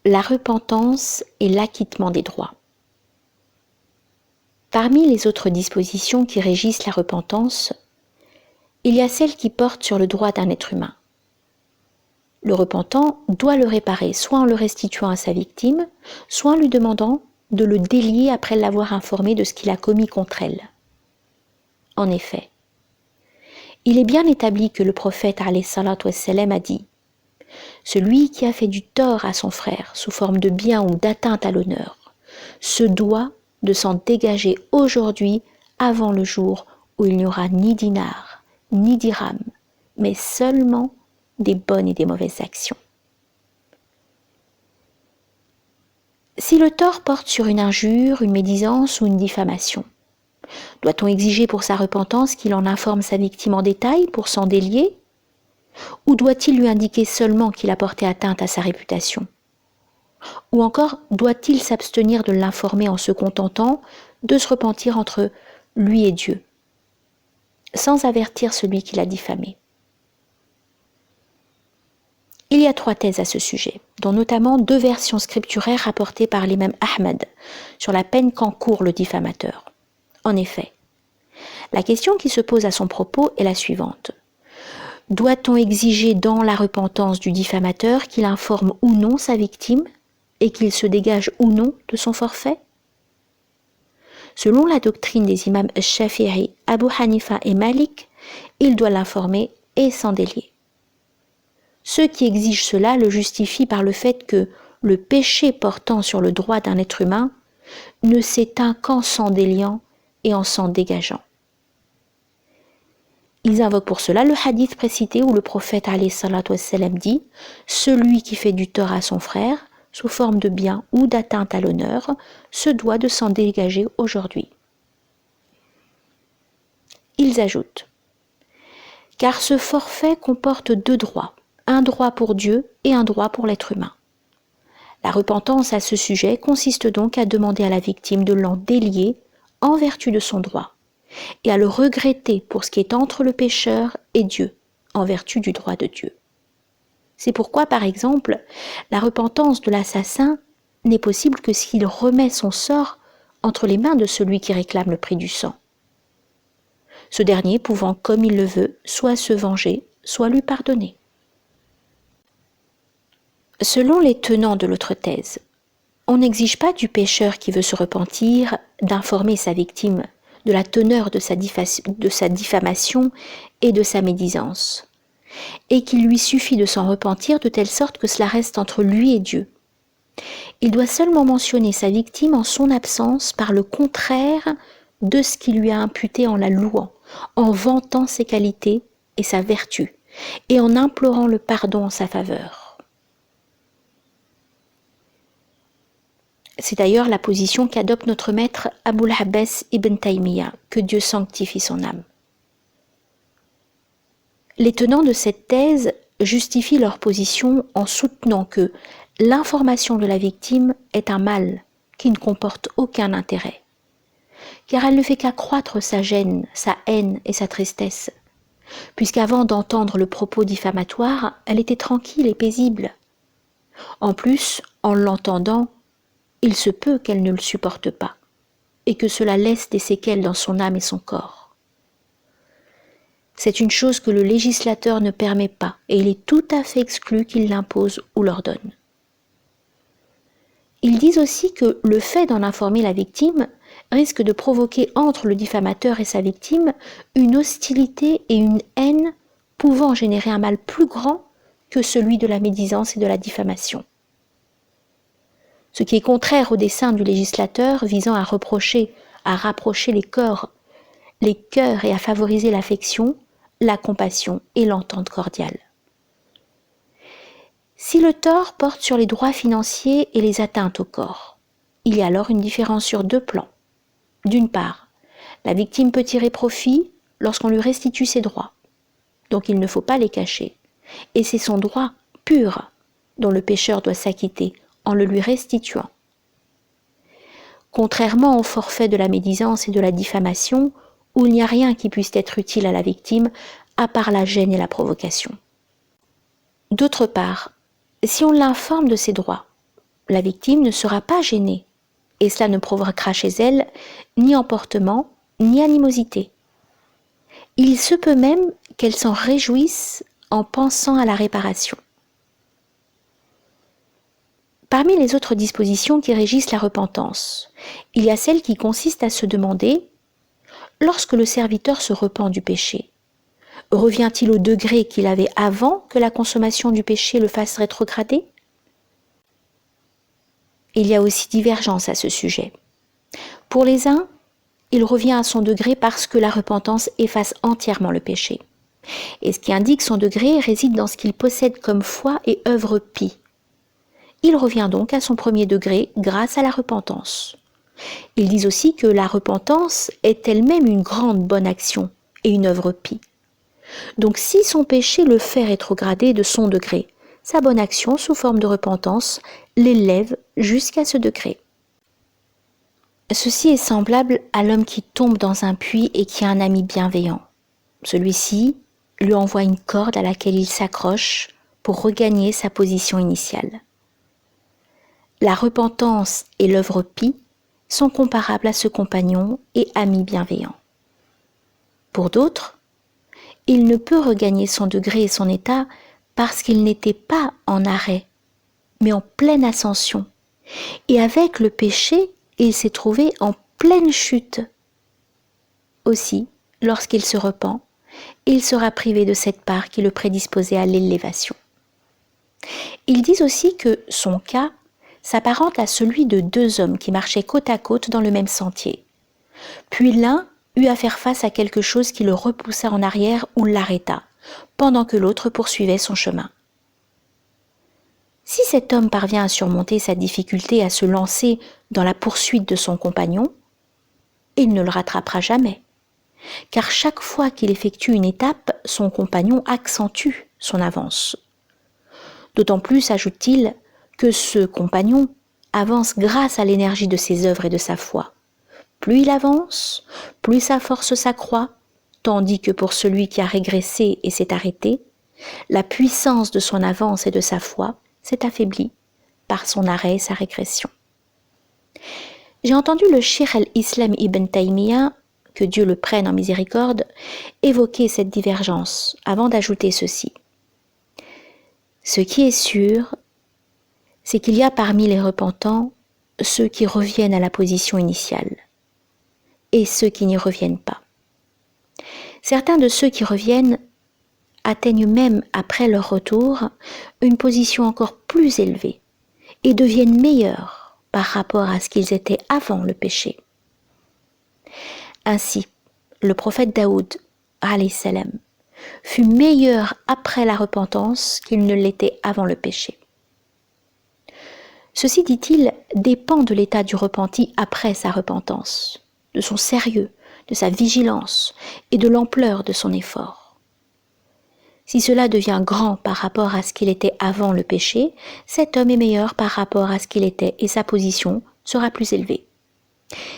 la repentance et l'acquittement des droits. Parmi les autres dispositions qui régissent la repentance, il y a celle qui porte sur le droit d'un être humain. Le repentant doit le réparer soit en le restituant à sa victime, soit en lui demandant de le délier après l'avoir informé de ce qu'il a commis contre elle. En effet, il est bien établi que le prophète alayhi salatu wassalam a dit « Celui qui a fait du tort à son frère sous forme de bien ou d'atteinte à l'honneur se doit de s'en dégager aujourd'hui avant le jour où il n'y aura ni dinar, ni dirham, mais seulement des bonnes et des mauvaises actions. » Si le tort porte sur une injure, une médisance ou une diffamation, doit-on exiger pour sa repentance qu'il en informe sa victime en détail pour s'en délier? Ou doit-il lui indiquer seulement qu'il a porté atteinte à sa réputation? Ou encore, doit-il s'abstenir de l'informer en se contentant de se repentir entre lui et Dieu, sans avertir celui qui l'a diffamé? Il y a 3 thèses à ce sujet, dont notamment 2 versions scripturaires rapportées par l'imam Ahmed sur la peine qu'encourt le diffamateur. En effet, la question qui se pose à son propos est la suivante. Doit-on exiger dans la repentance du diffamateur qu'il informe ou non sa victime et qu'il se dégage ou non de son forfait? Selon la doctrine des imams Shafi'i, Abu Hanifa et Malik, il doit l'informer et s'en délier. Ceux qui exigent cela le justifient par le fait que le péché portant sur le droit d'un être humain ne s'éteint qu'en s'en déliant et en s'en dégageant. Ils invoquent pour cela le hadith précité où le prophète alayhi salatu wassalam dit « Celui qui fait du tort à son frère, sous forme de bien ou d'atteinte à l'honneur, se doit de s'en dégager aujourd'hui. » Ils ajoutent « Car ce forfait comporte 2 droits, un droit pour Dieu et un droit pour l'être humain. La repentance à ce sujet consiste donc à demander à la victime de l'en délier en vertu de son droit, et à le regretter pour ce qui est entre le pécheur et Dieu, en vertu du droit de Dieu. C'est pourquoi, par exemple, la repentance de l'assassin n'est possible que s'il remet son sort entre les mains de celui qui réclame le prix du sang. Ce dernier pouvant, comme il le veut, soit se venger, soit lui pardonner. Selon les tenants de l'autre thèse, on n'exige pas du pécheur qui veut se repentir d'informer sa victime de la teneur de sa diffamation et de sa médisance, et qu'il lui suffit de s'en repentir de telle sorte que cela reste entre lui et Dieu. Il doit seulement mentionner sa victime en son absence par le contraire de ce qui lui a imputé en la louant, en vantant ses qualités et sa vertu, et en implorant le pardon en sa faveur. C'est d'ailleurs la position qu'adopte notre maître Abul Abbas ibn Taymiyyah, que Dieu sanctifie son âme. Les tenants de cette thèse justifient leur position en soutenant que l'information de la victime est un mal qui ne comporte aucun intérêt, car elle ne fait qu'accroître sa gêne, sa haine et sa tristesse, puisqu'avant d'entendre le propos diffamatoire, elle était tranquille et paisible. En plus, en l'entendant, il se peut qu'elle ne le supporte pas, et que cela laisse des séquelles dans son âme et son corps. C'est une chose que le législateur ne permet pas, et il est tout à fait exclu qu'il l'impose ou l'ordonne. Ils disent aussi que le fait d'en informer la victime risque de provoquer entre le diffamateur et sa victime une hostilité et une haine pouvant générer un mal plus grand que celui de la médisance et de la diffamation. Ce qui est contraire au dessein du législateur visant à rapprocher les cœurs et à favoriser l'affection, la compassion et l'entente cordiale. Si le tort porte sur les droits financiers et les atteintes au corps, il y a alors une différence sur 2 plans. D'une part, la victime peut tirer profit lorsqu'on lui restitue ses droits, donc il ne faut pas les cacher, et c'est son droit pur dont le pécheur doit s'acquitter en le lui restituant. Contrairement au forfait de la médisance et de la diffamation, où il n'y a rien qui puisse être utile à la victime, à part la gêne et la provocation. D'autre part, si on l'informe de ses droits, la victime ne sera pas gênée, et cela ne provoquera chez elle ni emportement, ni animosité. Il se peut même qu'elle s'en réjouisse en pensant à la réparation. Parmi les autres dispositions qui régissent la repentance, il y a celle qui consiste à se demander, lorsque le serviteur se repent du péché, revient-il au degré qu'il avait avant que la consommation du péché le fasse rétrograder ? Il y a aussi divergence à ce sujet. Pour les uns, il revient à son degré parce que la repentance efface entièrement le péché. Et ce qui indique son degré réside dans ce qu'il possède comme foi et œuvre pie. Il revient donc à son premier degré grâce à la repentance. Ils disent aussi que la repentance est elle-même une grande bonne action et une œuvre pie. Donc si son péché le fait rétrograder de son degré, sa bonne action sous forme de repentance l'élève jusqu'à ce degré. Ceci est semblable à l'homme qui tombe dans un puits et qui a un ami bienveillant. Celui-ci lui envoie une corde à laquelle il s'accroche pour regagner sa position initiale. La repentance et l'œuvre pie sont comparables à ce compagnon et ami bienveillant. Pour d'autres, il ne peut regagner son degré et son état parce qu'il n'était pas en arrêt, mais en pleine ascension. Et avec le péché, il s'est trouvé en pleine chute. Aussi, lorsqu'il se repent, il sera privé de cette part qui le prédisposait à l'élévation. Ils disent aussi que son cas s'apparente à celui de deux hommes qui marchaient côte à côte dans le même sentier. Puis l'un eut à faire face à quelque chose qui le repoussa en arrière ou l'arrêta, pendant que l'autre poursuivait son chemin. Si cet homme parvient à surmonter sa difficulté à se lancer dans la poursuite de son compagnon, il ne le rattrapera jamais, car chaque fois qu'il effectue une étape, son compagnon accentue son avance. D'autant plus, ajoute-t-il, que ce compagnon avance grâce à l'énergie de ses œuvres et de sa foi. Plus il avance, plus sa force s'accroît, tandis que pour celui qui a régressé et s'est arrêté, la puissance de son avance et de sa foi s'est affaiblie par son arrêt et sa régression. J'ai entendu le Cheikh al-Islam ibn Taymiyyah, que Dieu le prenne en miséricorde, évoquer cette divergence avant d'ajouter ceci. Ce qui est sûr, c'est qu'il y a parmi les repentants ceux qui reviennent à la position initiale et ceux qui n'y reviennent pas. Certains de ceux qui reviennent atteignent même après leur retour une position encore plus élevée et deviennent meilleurs par rapport à ce qu'ils étaient avant le péché. Ainsi, le prophète Daoud, alayhi salam, fut meilleur après la repentance qu'il ne l'était avant le péché. Ceci, dit-il, dépend de l'état du repenti après sa repentance, de son sérieux, de sa vigilance et de l'ampleur de son effort. Si cela devient grand par rapport à ce qu'il était avant le péché, cet homme est meilleur par rapport à ce qu'il était et sa position sera plus élevée.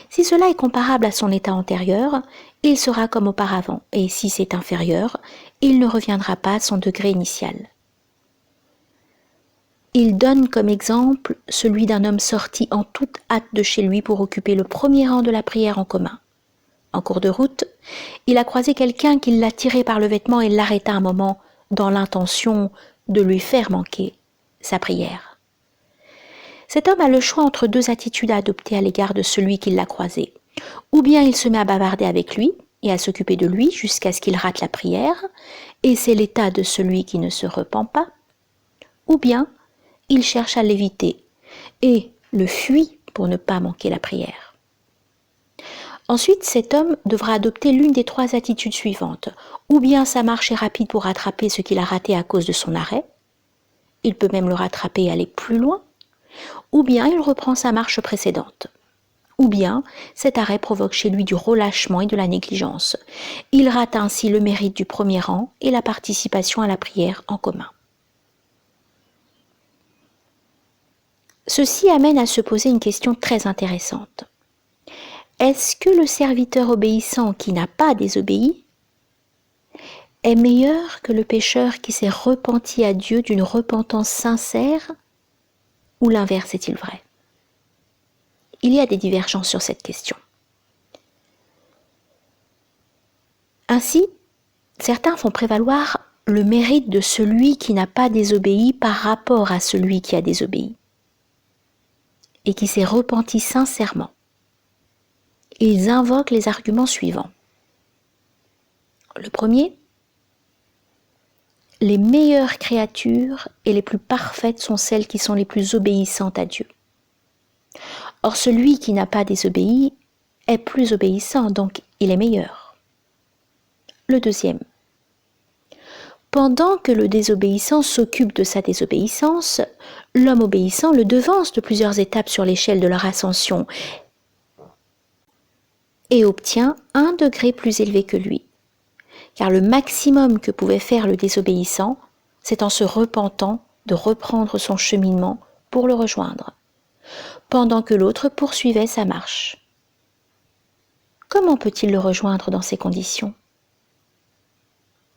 Si cela est comparable à son état antérieur, il sera comme auparavant, et si c'est inférieur, il ne reviendra pas à son degré initial. Il donne comme exemple celui d'un homme sorti en toute hâte de chez lui pour occuper le premier rang de la prière en commun. En cours de route, il a croisé quelqu'un qui l'a tiré par le vêtement et l'arrêta un moment dans l'intention de lui faire manquer sa prière. Cet homme a le choix entre deux attitudes à adopter à l'égard de celui qui l'a croisé. Ou bien il se met à bavarder avec lui et à s'occuper de lui jusqu'à ce qu'il rate la prière, et c'est l'état de celui qui ne se repent pas, ou bien il cherche à l'éviter et le fuit pour ne pas manquer la prière. Ensuite, cet homme devra adopter l'une des trois attitudes suivantes. Ou bien sa marche est rapide pour rattraper ce qu'il a raté à cause de son arrêt, il peut même le rattraper et aller plus loin, ou bien il reprend sa marche précédente. Ou bien cet arrêt provoque chez lui du relâchement et de la négligence. Il rate ainsi le mérite du premier rang et la participation à la prière en commun. Ceci amène à se poser une question très intéressante. Est-ce que le serviteur obéissant qui n'a pas désobéi est meilleur que le pécheur qui s'est repenti à Dieu d'une repentance sincère ou l'inverse est-il vrai? Il y a des divergences sur cette question. Ainsi, certains font prévaloir le mérite de celui qui n'a pas désobéi par rapport à celui qui a désobéi et qui s'est repenti sincèrement. Ils invoquent les arguments suivants. Le premier, les meilleures créatures et les plus parfaites sont celles qui sont les plus obéissantes à Dieu. Or, celui qui n'a pas désobéi est plus obéissant, donc il est meilleur. Le deuxième, pendant que le désobéissant s'occupe de sa désobéissance, l'homme obéissant le devance de plusieurs étapes sur l'échelle de leur ascension et obtient un degré plus élevé que lui. Car le maximum que pouvait faire le désobéissant, c'est en se repentant de reprendre son cheminement pour le rejoindre, pendant que l'autre poursuivait sa marche. Comment peut-il le rejoindre dans ces conditions?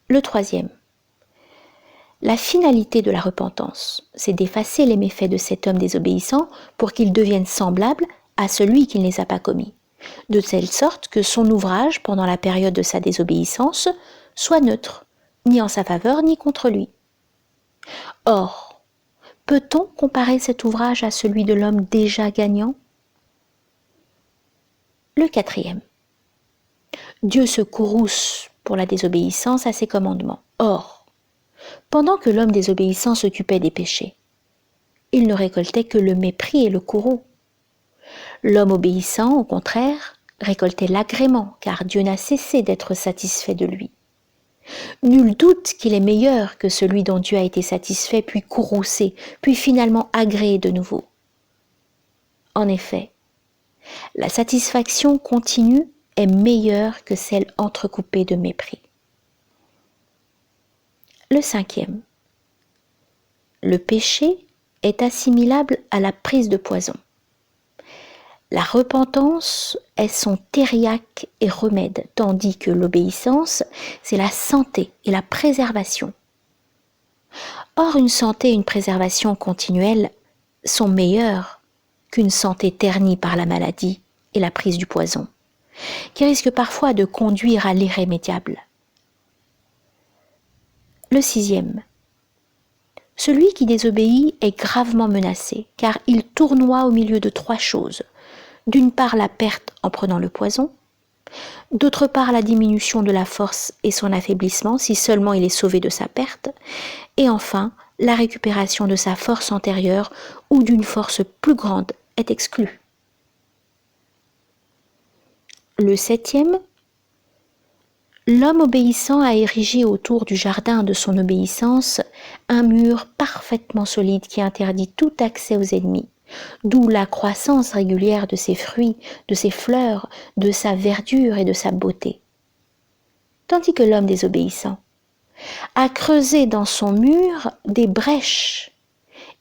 Le troisième, la finalité de la repentance, c'est d'effacer les méfaits de cet homme désobéissant pour qu'il devienne semblable à celui qui ne les a pas commis, de telle sorte que son ouvrage, pendant la période de sa désobéissance, soit neutre, ni en sa faveur ni contre lui. Or, peut-on comparer cet ouvrage à celui de l'homme déjà gagnant? Le quatrième, Dieu se courrouce pour la désobéissance à ses commandements. Or, pendant que l'homme désobéissant s'occupait des péchés, il ne récoltait que le mépris et le courroux. L'homme obéissant, au contraire, récoltait l'agrément, car Dieu n'a cessé d'être satisfait de lui. Nul doute qu'il est meilleur que celui dont Dieu a été satisfait, puis courroucé, puis finalement agréé de nouveau. En effet, la satisfaction continue est meilleure que celle entrecoupée de mépris. Le cinquième, le péché est assimilable à la prise de poison. La repentance est son thériaque et remède, tandis que l'obéissance, c'est la santé et la préservation. Or, une santé et une préservation continuelles sont meilleures qu'une santé ternie par la maladie et la prise du poison, qui risque parfois de conduire à l'irrémédiable. Le sixième, celui qui désobéit est gravement menacé, car il tournoie au milieu de trois choses. D'une part la perte en prenant le poison, d'autre part la diminution de la force et son affaiblissement si seulement il est sauvé de sa perte, et enfin la récupération de sa force antérieure ou d'une force plus grande est exclue. Le septième, l'homme obéissant a érigé autour du jardin de son obéissance un mur parfaitement solide qui interdit tout accès aux ennemis, d'où la croissance régulière de ses fruits, de ses fleurs, de sa verdure et de sa beauté. Tandis que l'homme désobéissant a creusé dans son mur des brèches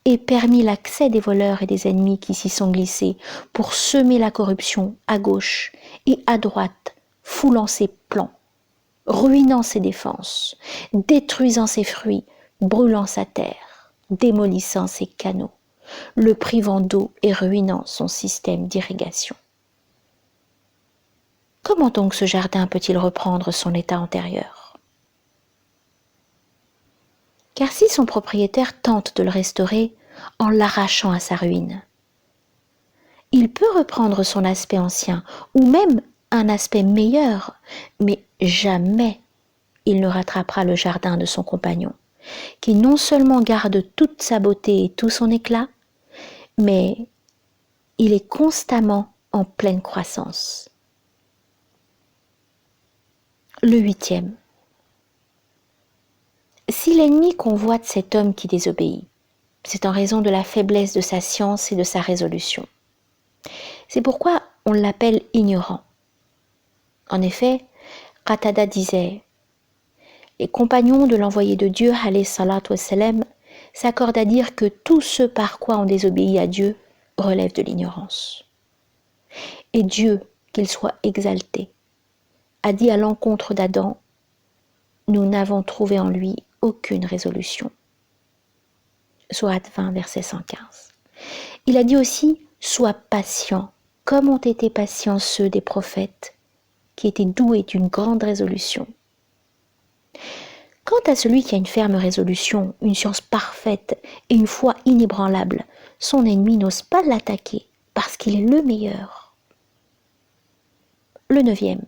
et permis l'accès des voleurs et des ennemis qui s'y sont glissés pour semer la corruption à gauche et à droite, foulant ses plans, ruinant ses défenses, détruisant ses fruits, brûlant sa terre, démolissant ses canaux, le privant d'eau et ruinant son système d'irrigation. Comment donc ce jardin peut-il reprendre son état antérieur? Car si son propriétaire tente de le restaurer en l'arrachant à sa ruine, il peut reprendre son aspect ancien ou même un aspect meilleur, mais jamais il ne rattrapera le jardin de son compagnon, qui non seulement garde toute sa beauté et tout son éclat, mais il est constamment en pleine croissance. Le huitième. Si l'ennemi convoite cet homme qui désobéit, c'est en raison de la faiblesse de sa science et de sa résolution. C'est pourquoi on l'appelle ignorant. En effet, Qatada disait « Les compagnons de l'envoyé de Dieu, alayhi salatu wassalam, s'accordent à dire que tout ce par quoi on désobéit à Dieu relève de l'ignorance. Et Dieu, qu'il soit exalté, a dit à l'encontre d'Adam « Nous n'avons trouvé en lui aucune résolution. » Sourate 20, verset 115. Il a dit aussi « Sois patient, comme ont été patients ceux des prophètes, qui étaient doués d'une grande résolution. » Quant à celui qui a une ferme résolution, une science parfaite et une foi inébranlable, son ennemi n'ose pas l'attaquer parce qu'il est le meilleur. Le 9e.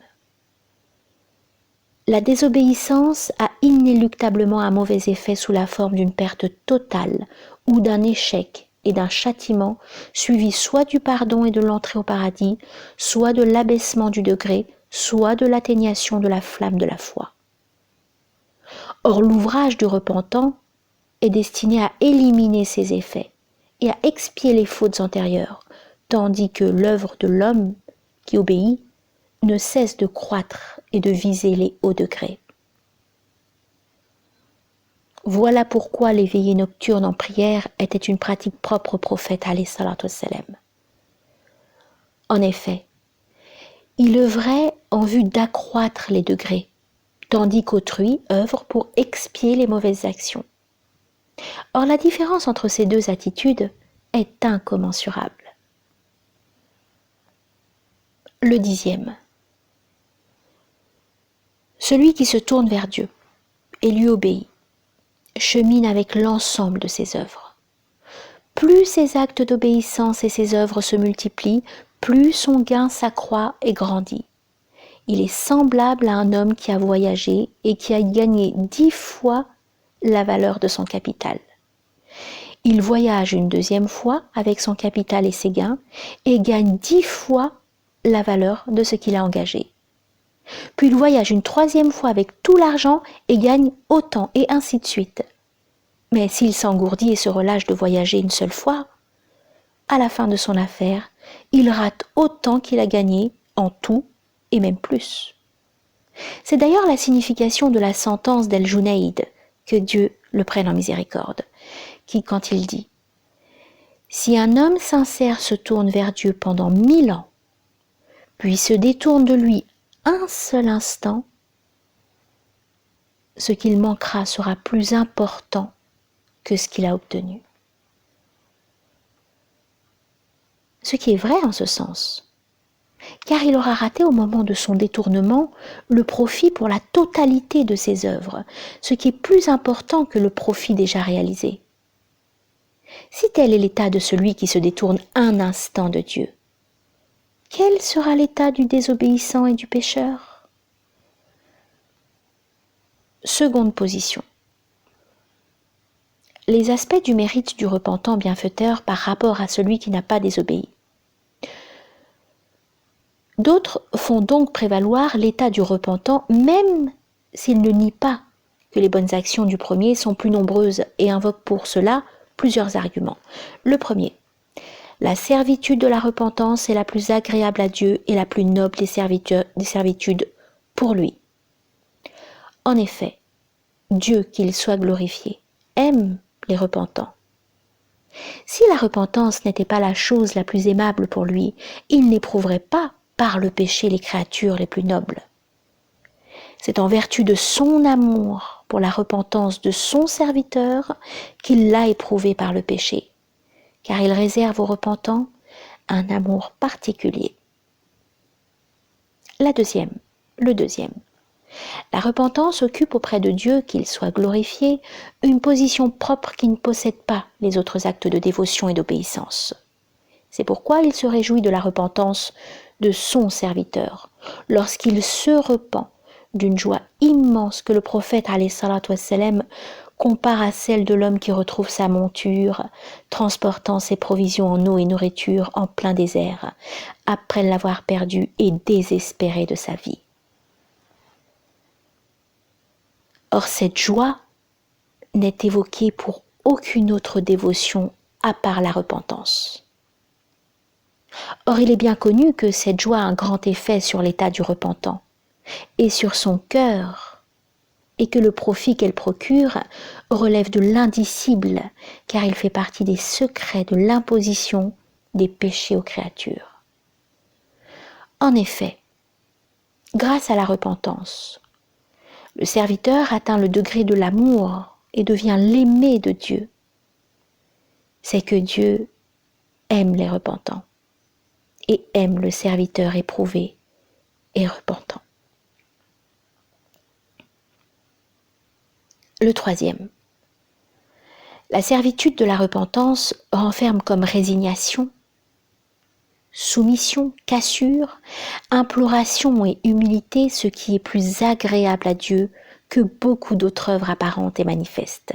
La désobéissance a inéluctablement un mauvais effet sous la forme d'une perte totale ou d'un échec et d'un châtiment suivi soit du pardon et de l'entrée au paradis, soit de l'abaissement du degré, soit de l'atteignation de la flamme de la foi. Or, l'ouvrage du repentant est destiné à éliminer ces effets et à expier les fautes antérieures, tandis que l'œuvre de l'homme qui obéit ne cesse de croître et de viser les hauts degrés. Voilà pourquoi les veillées nocturnes en prière étaient une pratique propre au prophète alayhi salatu wassalam. En effet, il œuvrait en vue d'accroître les degrés, tandis qu'autrui œuvre pour expier les mauvaises actions. Or, la différence entre ces deux attitudes est incommensurable. Le 10e. Celui qui se tourne vers Dieu et lui obéit chemine avec l'ensemble de ses œuvres. Plus ses actes d'obéissance et ses œuvres se multiplient, plus son gain s'accroît et grandit. Il est semblable à un homme qui a voyagé et qui a gagné 10 fois la valeur de son capital. Il voyage une deuxième fois avec son capital et ses gains et gagne 10 fois la valeur de ce qu'il a engagé. Puis il voyage une troisième fois avec tout l'argent et gagne autant, et ainsi de suite. Mais s'il s'engourdit et se relâche de voyager une seule fois, à la fin de son affaire, il rate autant qu'il a gagné en tout et même plus. C'est d'ailleurs la signification de la sentence d'El-Junayd, que Dieu le prenne en miséricorde, qui, quand il dit « Si un homme sincère se tourne vers Dieu pendant 1000 ans, puis se détourne de lui un seul instant, ce qu'il manquera sera plus important que ce qu'il a obtenu. » Ce qui est vrai en ce sens, car il aura raté au moment de son détournement le profit pour la totalité de ses œuvres, ce qui est plus important que le profit déjà réalisé. Si tel est l'état de celui qui se détourne un instant de Dieu, quel sera l'état du désobéissant et du pécheur ? Seconde position. Les aspects du mérite du repentant bienfaiteur par rapport à celui qui n'a pas désobéi. D'autres font donc prévaloir l'état du repentant même s'il ne nie pas que les bonnes actions du premier sont plus nombreuses et invoquent pour cela plusieurs arguments. Le premier, la servitude de la repentance est la plus agréable à Dieu et la plus noble des servitudes pour lui. En effet, Dieu, qu'il soit glorifié, aime les repentants. Si la repentance n'était pas la chose la plus aimable pour lui, il n'éprouverait pas par le péché les créatures les plus nobles. C'est en vertu de son amour pour la repentance de son serviteur qu'il l'a éprouvé par le péché, car il réserve aux repentants un amour particulier. Le deuxième. La repentance occupe auprès de Dieu, qu'il soit glorifié, une position propre qui ne possède pas les autres actes de dévotion et d'obéissance. C'est pourquoi il se réjouit de la repentance de son serviteur, lorsqu'il se repent d'une joie immense que le prophète alayhi salatu wassalam compare à celle de l'homme qui retrouve sa monture, transportant ses provisions en eau et nourriture en plein désert, après l'avoir perdue et désespéré de sa vie. Or, cette joie n'est évoquée pour aucune autre dévotion à part la repentance. Or, il est bien connu que cette joie a un grand effet sur l'état du repentant et sur son cœur, et que le profit qu'elle procure relève de l'indicible, car il fait partie des secrets de l'imposition des péchés aux créatures. En effet, grâce à la repentance, le serviteur atteint le degré de l'amour et devient l'aimé de Dieu. C'est que Dieu aime les repentants et aime le serviteur éprouvé et repentant. Le troisième. La servitude de la repentance renferme comme résignation, soumission, cassure, imploration et humilité ce qui est plus agréable à Dieu que beaucoup d'autres œuvres apparentes et manifestes.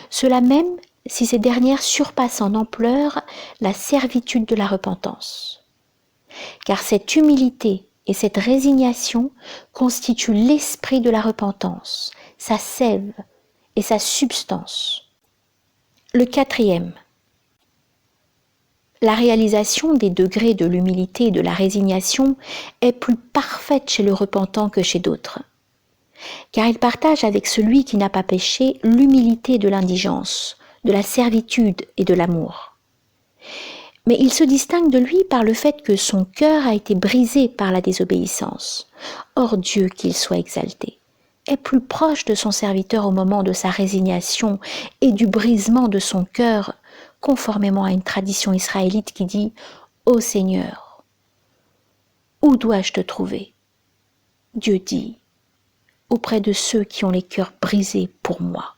Cela même si ces dernières surpassent en ampleur la servitude de la repentance. Car cette humilité et cette résignation constituent l'esprit de la repentance, sa sève et sa substance. Le quatrième. La réalisation des degrés de l'humilité et de la résignation est plus parfaite chez le repentant que chez d'autres, car il partage avec celui qui n'a pas péché l'humilité de l'indigence, de la servitude et de l'amour. Mais il se distingue de lui par le fait que son cœur a été brisé par la désobéissance. Or Dieu, qu'il soit exalté, est plus proche de son serviteur au moment de sa résignation et du brisement de son cœur, conformément à une tradition israélite qui dit « Ô Seigneur, où dois-je te trouver ?» Dieu dit « Auprès de ceux qui ont les cœurs brisés pour moi. »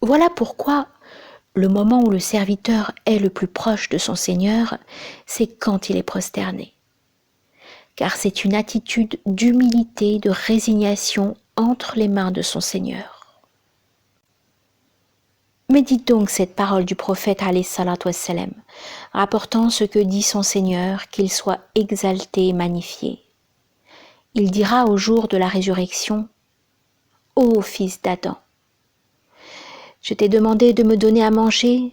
Voilà pourquoi le moment où le serviteur est le plus proche de son Seigneur, c'est quand il est prosterné. Car c'est une attitude d'humilité, de résignation entre les mains de son Seigneur. Médite donc cette parole du prophète alayhi salatu wassalam, rapportant ce que dit son Seigneur, qu'il soit exalté et magnifié. Il dira au jour de la résurrection, « Ô fils d'Adam, je t'ai demandé de me donner à manger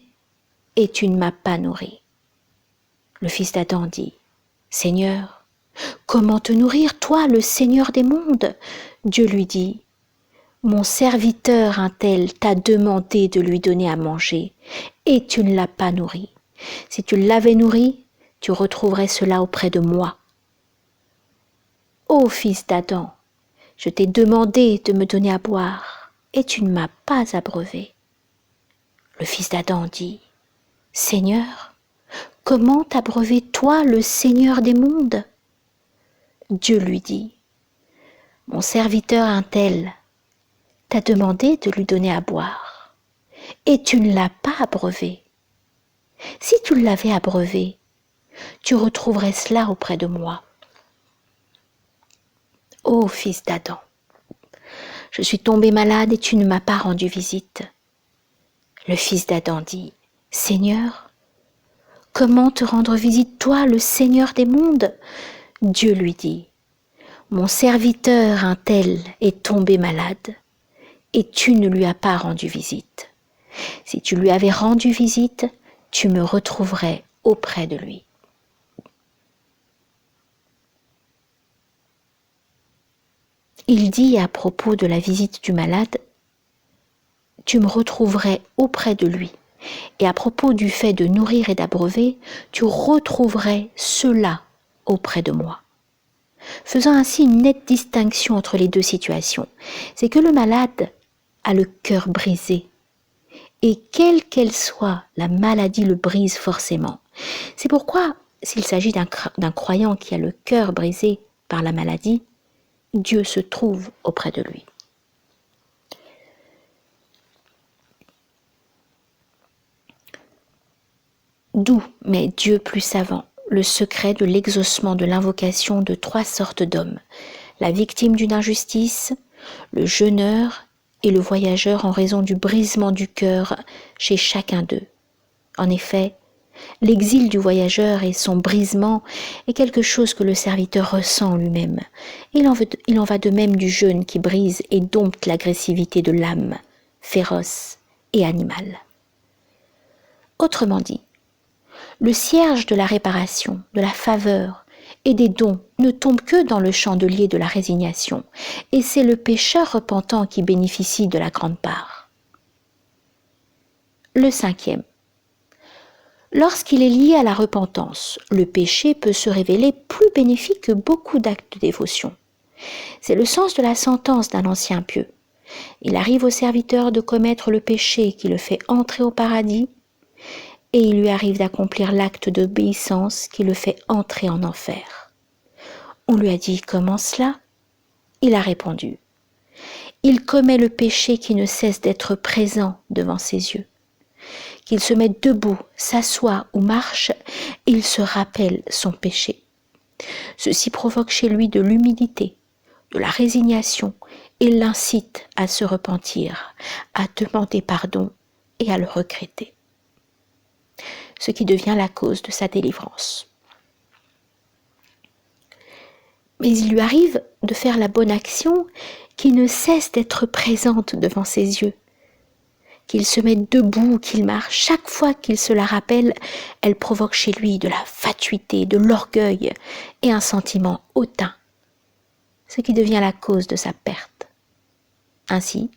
et tu ne m'as pas nourri. » Le fils d'Adam dit, « Seigneur, comment te nourrir, toi, le Seigneur des mondes ?» Dieu lui dit, « Mon serviteur un tel t'a demandé de lui donner à manger et tu ne l'as pas nourri. Si tu l'avais nourri, tu retrouverais cela auprès de moi. Ô fils d'Adam, je t'ai demandé de me donner à boire et tu ne m'as pas abreuvé. » Le fils d'Adam dit, « Seigneur, comment t'abreuver toi, le Seigneur des mondes ?» Dieu lui dit, « Mon serviteur un tel t'a demandé de lui donner à boire, et tu ne l'as pas abreuvé. Si tu l'avais abreuvé, tu retrouverais cela auprès de moi. Ô fils d'Adam, je suis tombé malade et tu ne m'as pas rendu visite. » Le fils d'Adam dit, « Seigneur, comment te rendre visite, toi, le Seigneur des mondes ?» Dieu lui dit, « Mon serviteur un tel est tombé malade, et tu ne lui as pas rendu visite. Si tu lui avais rendu visite, tu me retrouverais auprès de lui. » Il dit à propos de la visite du malade, « Tu me retrouverais auprès de lui. » Et à propos du fait de nourrir et d'abreuver, tu retrouverais cela auprès de moi. Faisant ainsi une nette distinction entre les deux situations, c'est que le malade a le cœur brisé. Et quelle qu'elle soit, la maladie le brise forcément. C'est pourquoi, s'il s'agit d'un croyant qui a le cœur brisé par la maladie, Dieu se trouve auprès de lui. D'où, mais Dieu plus savant, le secret de l'exaucement de l'invocation de 3 sortes d'hommes, la victime d'une injustice, le jeûneur et le voyageur en raison du brisement du cœur chez chacun d'eux. En effet, l'exil du voyageur et son brisement est quelque chose que le serviteur ressent lui-même. Il en va de même du jeûne qui brise et dompte l'agressivité de l'âme, féroce et animale. Autrement dit, le cierge de la réparation, de la faveur et des dons ne tombe que dans le chandelier de la résignation, et c'est le pécheur repentant qui bénéficie de la grande part. Le 5e. Lorsqu'il est lié à la repentance, le péché peut se révéler plus bénéfique que beaucoup d'actes de dévotion. C'est le sens de la sentence d'un ancien pieux. Il arrive au serviteur de commettre le péché qui le fait entrer au paradis, et il lui arrive d'accomplir l'acte d'obéissance qui le fait entrer en enfer. On lui a dit « Comment cela ?» Il a répondu « Il commet le péché qui ne cesse d'être présent devant ses yeux. Qu'il se mette debout, s'assoit ou marche, il se rappelle son péché. Ceci provoque chez lui de l'humilité, de la résignation et l'incite à se repentir, à demander pardon et à le regretter. Ce qui devient la cause de sa délivrance. Mais il lui arrive de faire la bonne action qui ne cesse d'être présente devant ses yeux. Qu'il se mette debout, qu'il marche, chaque fois qu'il se la rappelle, elle provoque chez lui de la fatuité, de l'orgueil et un sentiment hautain, ce qui devient la cause de sa perte. Ainsi,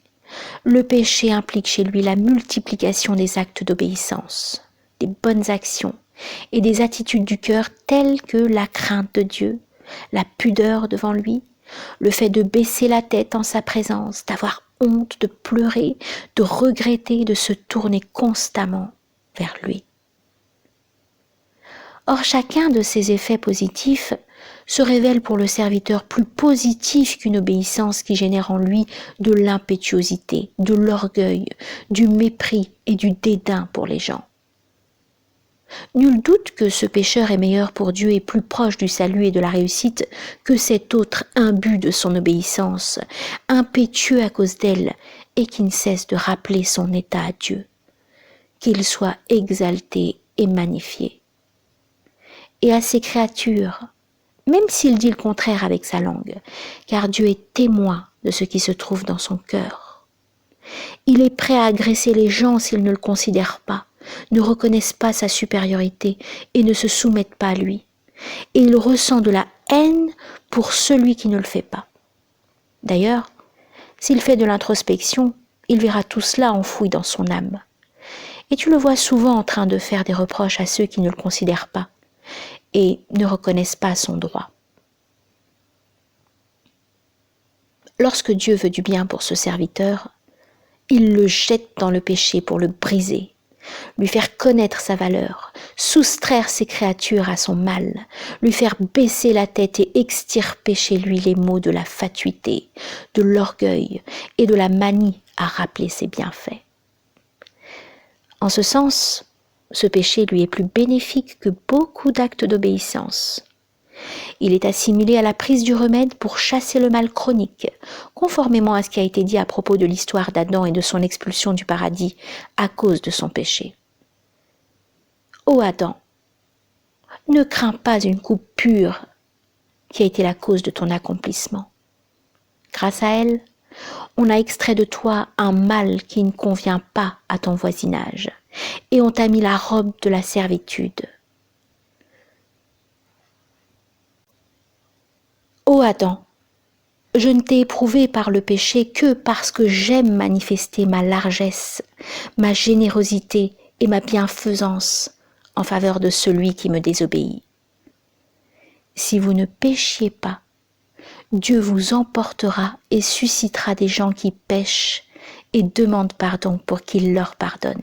le péché implique chez lui la multiplication des actes d'obéissance, des bonnes actions et des attitudes du cœur telles que la crainte de Dieu, la pudeur devant lui, le fait de baisser la tête en sa présence, d'avoir honte, de pleurer, de regretter, de se tourner constamment vers lui. Or, chacun de ces effets positifs se révèle pour le serviteur plus positif qu'une obéissance qui génère en lui de l'impétuosité, de l'orgueil, du mépris et du dédain pour les gens. Nul doute que ce pécheur est meilleur pour Dieu et plus proche du salut et de la réussite que cet autre imbu de son obéissance, impétueux à cause d'elle et qui ne cesse de rappeler son état à Dieu. Qu'il soit exalté et magnifié. Et à ses créatures, même s'il dit le contraire avec sa langue, car Dieu est témoin de ce qui se trouve dans son cœur. Il est prêt à agresser les gens s'ils ne le considèrent pas, ne reconnaissent pas sa supériorité et ne se soumettent pas à lui. Et il ressent de la haine pour celui qui ne le fait pas. D'ailleurs, s'il fait de l'introspection, il verra tout cela enfoui dans son âme. Et tu le vois souvent en train de faire des reproches à ceux qui ne le considèrent pas et ne reconnaissent pas son droit. Lorsque Dieu veut du bien pour ce serviteur, il le jette dans le péché pour le briser, lui faire connaître sa valeur, soustraire ses créatures à son mal, lui faire baisser la tête et extirper chez lui les maux de la fatuité, de l'orgueil et de la manie à rappeler ses bienfaits. En ce sens, ce péché lui est plus bénéfique que beaucoup d'actes d'obéissance. Il est assimilé à la prise du remède pour chasser le mal chronique, conformément à ce qui a été dit à propos de l'histoire d'Adam et de son expulsion du paradis à cause de son péché. Ô Adam, ne crains pas une coupure qui a été la cause de ton accomplissement. Grâce à elle, on a extrait de toi un mal qui ne convient pas à ton voisinage, et on t'a mis la robe de la servitude. Ô Adam, je ne t'ai éprouvé par le péché que parce que j'aime manifester ma largesse, ma générosité et ma bienfaisance en faveur de celui qui me désobéit. Si vous ne péchiez pas, Dieu vous emportera et suscitera des gens qui pêchent et demandent pardon pour qu'il leur pardonne.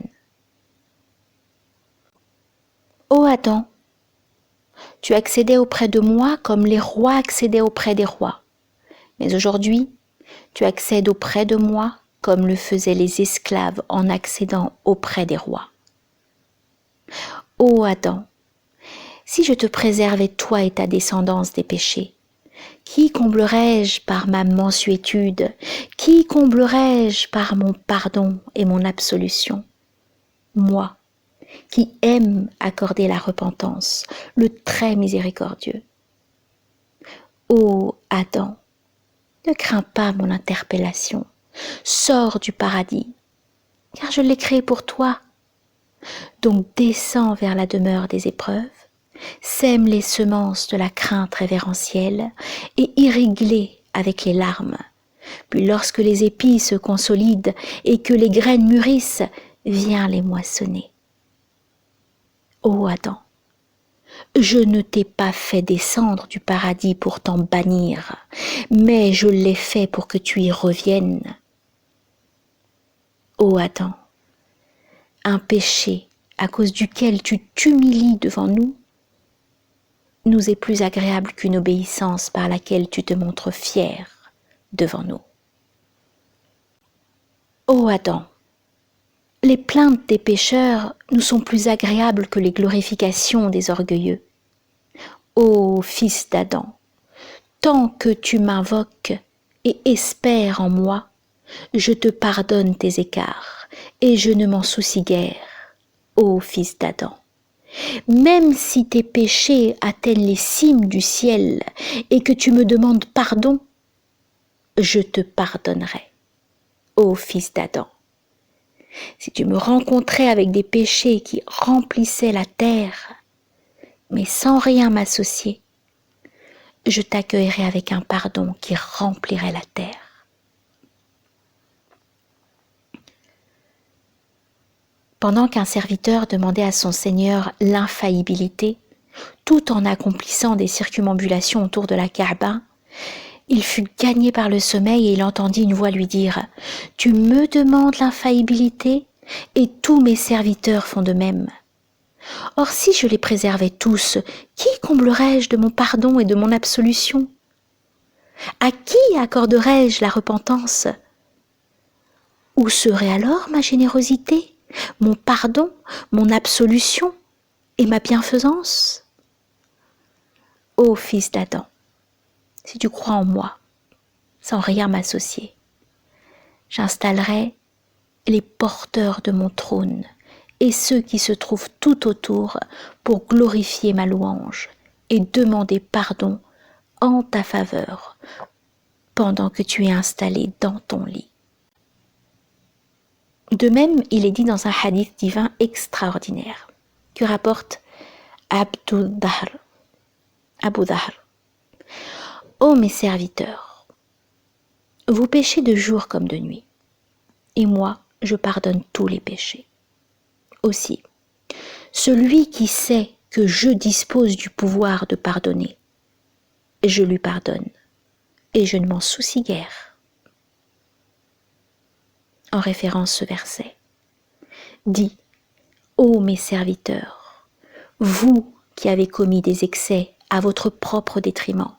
Ô Adam, tu accédais auprès de moi comme les rois accédaient auprès des rois. Mais aujourd'hui, tu accèdes auprès de moi comme le faisaient les esclaves en accédant auprès des rois. Ô Adam, si je te préservais toi et ta descendance des péchés, qui comblerais-je par ma mansuétude? Qui comblerais-je par mon pardon et mon absolution? Moi, qui aime accorder la repentance, le très miséricordieux. Ô Adam, ne crains pas mon interpellation, sors du paradis, car je l'ai créé pour toi. Donc descends vers la demeure des épreuves, sème les semences de la crainte révérentielle et irrigue-les avec les larmes. Puis lorsque les épis se consolident et que les graines mûrissent, viens les moissonner. Ô Adam, je ne t'ai pas fait descendre du paradis pour t'en bannir, mais je l'ai fait pour que tu y reviennes. Ô Adam, un péché à cause duquel tu t'humilies devant nous est plus agréable qu'une obéissance par laquelle tu te montres fier devant nous. Ô Adam, les plaintes des pécheurs nous sont plus agréables que les glorifications des orgueilleux. Ô fils d'Adam, tant que tu m'invoques et espères en moi, je te pardonne tes écarts et je ne m'en soucie guère, ô fils d'Adam. Même si tes péchés atteignent les cimes du ciel et que tu me demandes pardon, je te pardonnerai, ô fils d'Adam. Si tu me rencontrais avec des péchés qui remplissaient la terre, mais sans rien m'associer, je t'accueillerai avec un pardon qui remplirait la terre. Pendant qu'un serviteur demandait à son Seigneur l'infaillibilité, tout en accomplissant des circumambulations autour de la Kaaba, il fut gagné par le sommeil et il entendit une voix lui dire « Tu me demandes l'infaillibilité et tous mes serviteurs font de même. Or si je les préservais tous, qui comblerais-je de mon pardon et de mon absolution? À qui accorderais-je la repentance? Où serait alors ma générosité, mon pardon, mon absolution et ma bienfaisance? Ô fils d'Adam, si tu crois en moi, sans rien m'associer, j'installerai les porteurs de mon trône et ceux qui se trouvent tout autour pour glorifier ma louange et demander pardon en ta faveur pendant que tu es installé dans ton lit. De même, il est dit dans un hadith divin extraordinaire que rapporte Abu Dhahr. Ô mes serviteurs, vous péchez de jour comme de nuit, et moi je pardonne tous les péchés. Aussi, celui qui sait que je dispose du pouvoir de pardonner, je lui pardonne, et je ne m'en soucie guère. En référence ce verset, dit « Ô mes serviteurs, vous qui avez commis des excès à votre propre détriment,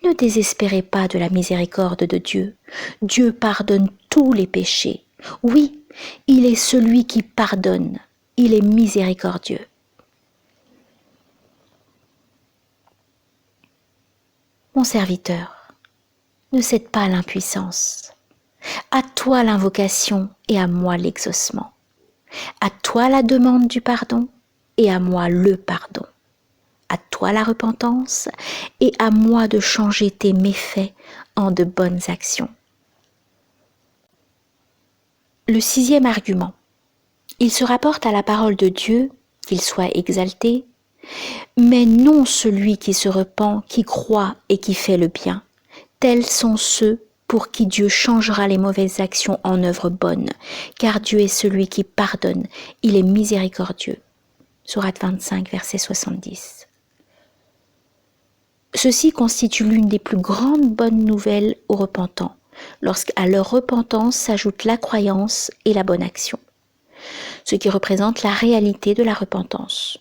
ne désespérez pas de la miséricorde de Dieu. Dieu pardonne tous les péchés. Oui, il est celui qui pardonne. Il est miséricordieux. » Mon serviteur, ne cède pas à l'impuissance. À toi l'invocation et à moi l'exaucement. À toi la demande du pardon et à moi le pardon. À toi la repentance et à moi de changer tes méfaits en de bonnes actions. Le 6e argument. Il se rapporte à la parole de Dieu, qu'il soit exalté, mais non celui qui se repent, qui croit et qui fait le bien. Tels sont ceux pour qui Dieu changera les mauvaises actions en œuvres bonnes, car Dieu est celui qui pardonne, il est miséricordieux. Sourate 25, verset 70. Ceci constitue l'une des plus grandes bonnes nouvelles aux repentants, lorsqu'à leur repentance s'ajoute la croyance et la bonne action, ce qui représente la réalité de la repentance.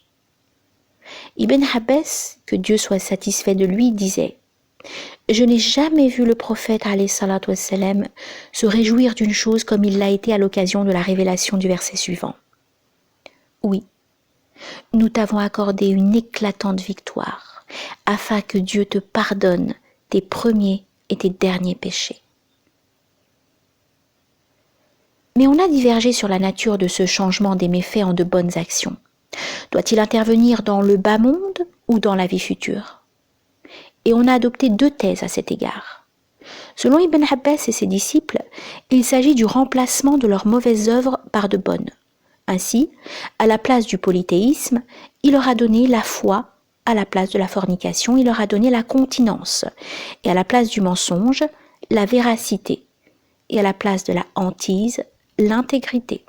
Ibn Abbas, que Dieu soit satisfait de lui, disait « Je n'ai jamais vu le prophète alayhi salatu wassalam se réjouir d'une chose comme il l'a été à l'occasion de la révélation du verset suivant. Oui, nous t'avons accordé une éclatante victoire, afin que Dieu te pardonne tes premiers et tes derniers péchés. » Mais on a divergé sur la nature de ce changement des méfaits en de bonnes actions. Doit-il intervenir dans le bas monde ou dans la vie future? Et on a adopté 2 thèses à cet égard. Selon Ibn Abbas et ses disciples, il s'agit du remplacement de leurs mauvaises œuvres par de bonnes. Ainsi, à la place du polythéisme, il leur a donné la foi, à la place de la fornication, il leur a donné la continence, et à la place du mensonge, la véracité, et à la place de la hantise, l'intégrité.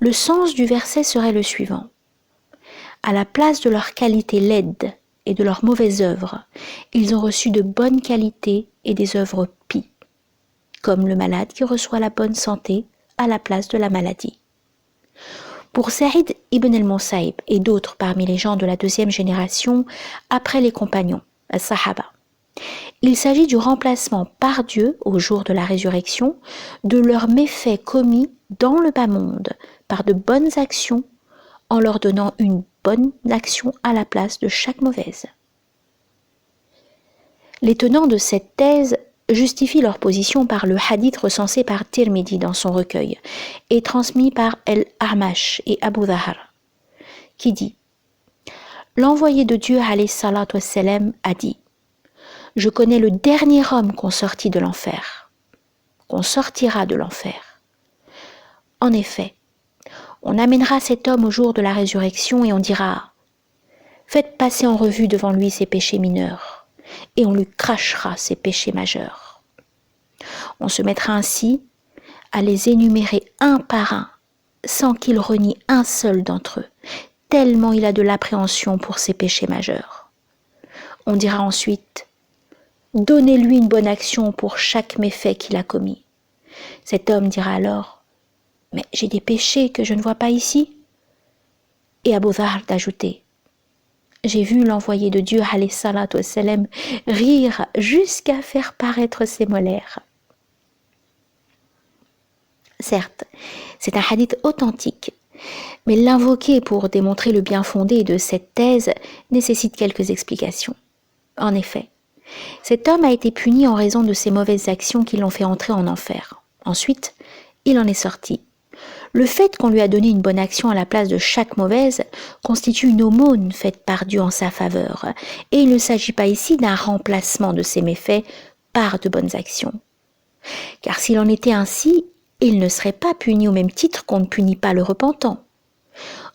Le sens du verset serait le suivant. À la place de leur qualité laide et de leurs mauvaises œuvres, ils ont reçu de bonnes qualités et des œuvres pies, comme le malade qui reçoit la bonne santé à la place de la maladie. Pour Saïd ibn al-Musayyib et d'autres parmi les gens de la deuxième génération après les compagnons, as-Sahaba, il s'agit du remplacement par Dieu, au jour de la résurrection, de leurs méfaits commis dans le bas monde par de bonnes actions, en leur donnant une bonne action à la place de chaque mauvaise. Les tenants de cette thèse justifient leur position par le hadith recensé par Tirmidhi dans son recueil et transmis par El-Ahmash et Abu Dhahar, qui dit « L'envoyé de Dieu alayhi salatu wassalam a dit « Je connais le dernier homme qu'on sortit de l'enfer, qu'on sortira de l'enfer. En effet, on amènera cet homme au jour de la résurrection et on dira « Faites passer en revue devant lui ses péchés mineurs. » Et on lui crachera ses péchés majeurs. On se mettra ainsi à les énumérer un par un, sans qu'il renie un seul d'entre eux, tellement il a de l'appréhension pour ses péchés majeurs. On dira ensuite, donnez-lui une bonne action pour chaque méfait qu'il a commis. Cet homme dira alors, mais j'ai des péchés que je ne vois pas ici. Et Abu Dhahr d'ajouter, j'ai vu l'envoyé de Dieu, alayhi salatu wassalam, rire jusqu'à faire paraître ses molaires. Certes, c'est un hadith authentique, mais l'invoquer pour démontrer le bien fondé de cette thèse nécessite quelques explications. En effet, cet homme a été puni en raison de ses mauvaises actions qui l'ont fait entrer en enfer. Ensuite, il en est sorti. Le fait qu'on lui a donné une bonne action à la place de chaque mauvaise constitue une aumône faite par Dieu en sa faveur, et il ne s'agit pas ici d'un remplacement de ses méfaits par de bonnes actions. Car s'il en était ainsi, il ne serait pas puni au même titre qu'on ne punit pas le repentant.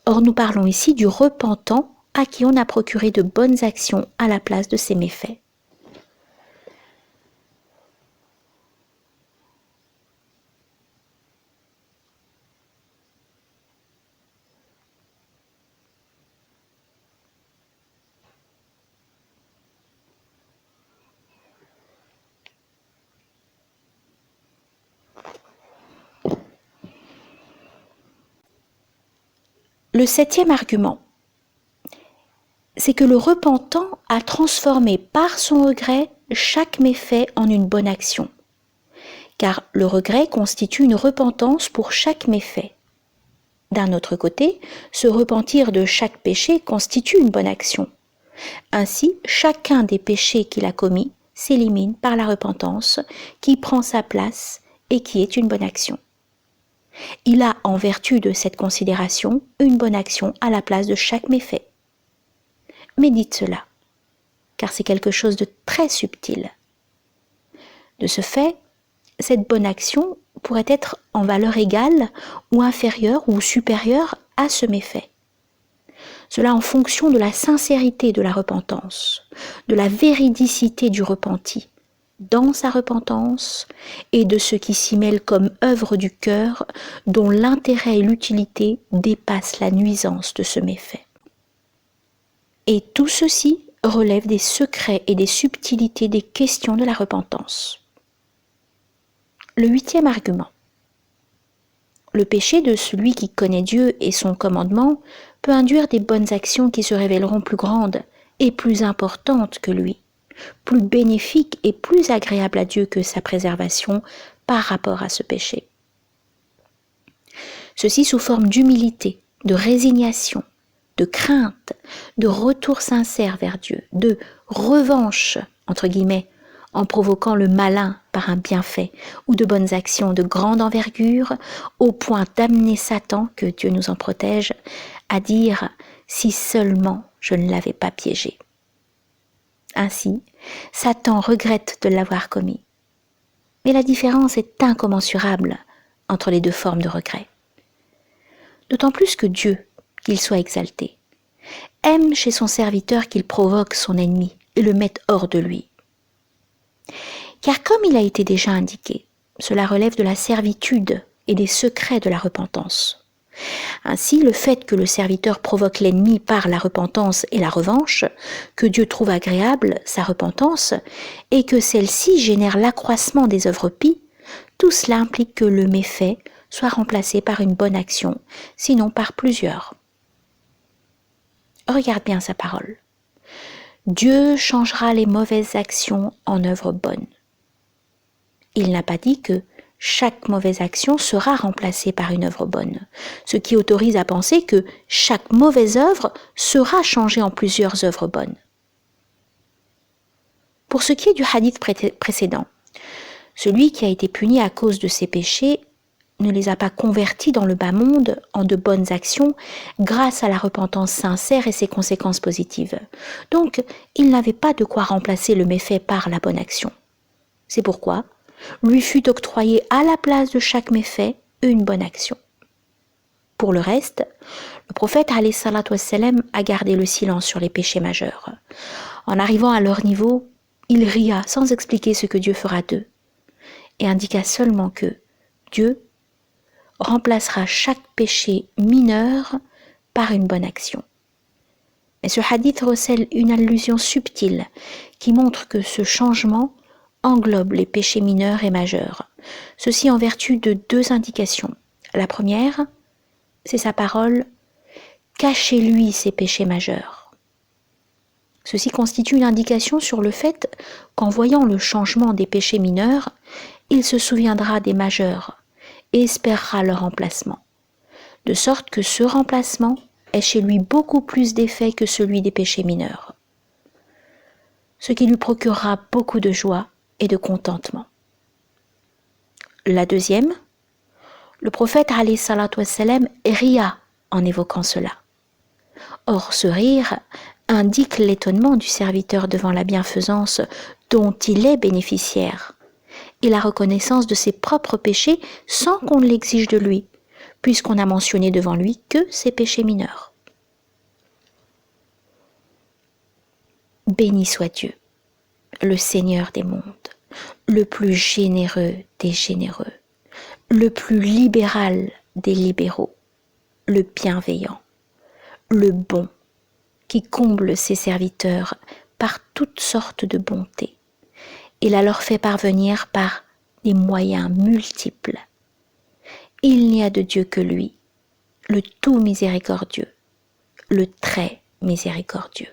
Or nous parlons ici du repentant à qui on a procuré de bonnes actions à la place de ses méfaits. Le septième argument, c'est que le repentant a transformé par son regret chaque méfait en une bonne action, car le regret constitue une repentance pour chaque méfait. D'un autre côté, se repentir de chaque péché constitue une bonne action. Ainsi, chacun des péchés qu'il a commis s'élimine par la repentance qui prend sa place et qui est une bonne action. Il a, en vertu de cette considération, une bonne action à la place de chaque méfait. Médite cela, car c'est quelque chose de très subtil. De ce fait, cette bonne action pourrait être en valeur égale ou inférieure ou supérieure à ce méfait. Cela en fonction de la sincérité de la repentance, de la véridicité du repenti, dans sa repentance et de ce qui s'y mêle comme œuvre du cœur dont l'intérêt et l'utilité dépassent la nuisance de ce méfait. Et tout ceci relève des secrets et des subtilités des questions de la repentance. Le huitième argument. Le péché de celui qui connaît Dieu et son commandement peut induire des bonnes actions qui se révéleront plus grandes et plus importantes que lui, plus bénéfiques et plus agréables à Dieu que sa préservation par rapport à ce péché. Ceci sous forme d'humilité, de résignation, de crainte, de retour sincère vers Dieu, de revanche, entre guillemets, en provoquant le malin par un bienfait ou de bonnes actions de grande envergure, au point d'amener Satan, que Dieu nous en protège, à dire « si seulement je ne l'avais pas piégé ». Ainsi, Satan regrette de l'avoir commis. Mais la différence est incommensurable entre les deux formes de regret. D'autant plus que Dieu, qu'il soit exalté, aime chez son serviteur qu'il provoque son ennemi et le mette hors de lui. Car comme il a été déjà indiqué, cela relève de la servitude et des secrets de la repentance. Ainsi, le fait que le serviteur provoque l'ennemi par la repentance et la revanche, que Dieu trouve agréable sa repentance, et que celle-ci génère l'accroissement des œuvres pies, tout cela implique que le méfait soit remplacé par une bonne action, sinon par plusieurs. Regarde bien sa parole. Dieu changera les mauvaises actions en œuvres bonnes. Il n'a pas dit que chaque mauvaise action sera remplacée par une œuvre bonne, ce qui autorise à penser que chaque mauvaise œuvre sera changée en plusieurs œuvres bonnes. Pour ce qui est du hadith précédent, celui qui a été puni à cause de ses péchés ne les a pas convertis dans le bas monde en de bonnes actions grâce à la repentance sincère et ses conséquences positives. Donc, il n'avait pas de quoi remplacer le méfait par la bonne action. C'est pourquoi lui fut octroyé à la place de chaque méfait une bonne action. Pour le reste, le prophète alayhi salatu wassalam a gardé le silence sur les péchés majeurs. En arrivant à leur niveau, il ria sans expliquer ce que Dieu fera d'eux et indiqua seulement que Dieu remplacera chaque péché mineur par une bonne action. Mais ce hadith recèle une allusion subtile qui montre que ce changement englobe les péchés mineurs et majeurs. Ceci en vertu de deux indications. La première, c'est sa parole « Cachez-lui ses péchés majeurs ». Ceci constitue une indication sur le fait qu'en voyant le changement des péchés mineurs, il se souviendra des majeurs et espérera leur remplacement, de sorte que ce remplacement ait chez lui beaucoup plus d'effet que celui des péchés mineurs, ce qui lui procurera beaucoup de joie et de contentement. La deuxième, le prophète alayhi salatu wassalam ria en évoquant cela. Or, ce rire indique l'étonnement du serviteur devant la bienfaisance dont il est bénéficiaire et la reconnaissance de ses propres péchés sans qu'on l'exige de lui, puisqu'on a mentionné devant lui que ses péchés mineurs. Béni soit Dieu, le Seigneur des mondes, le plus généreux des généreux, le plus libéral des libéraux, le bienveillant, le bon, qui comble ses serviteurs par toutes sortes de bontés et la leur fait parvenir par des moyens multiples. Il n'y a de Dieu que lui, le tout miséricordieux, le très miséricordieux.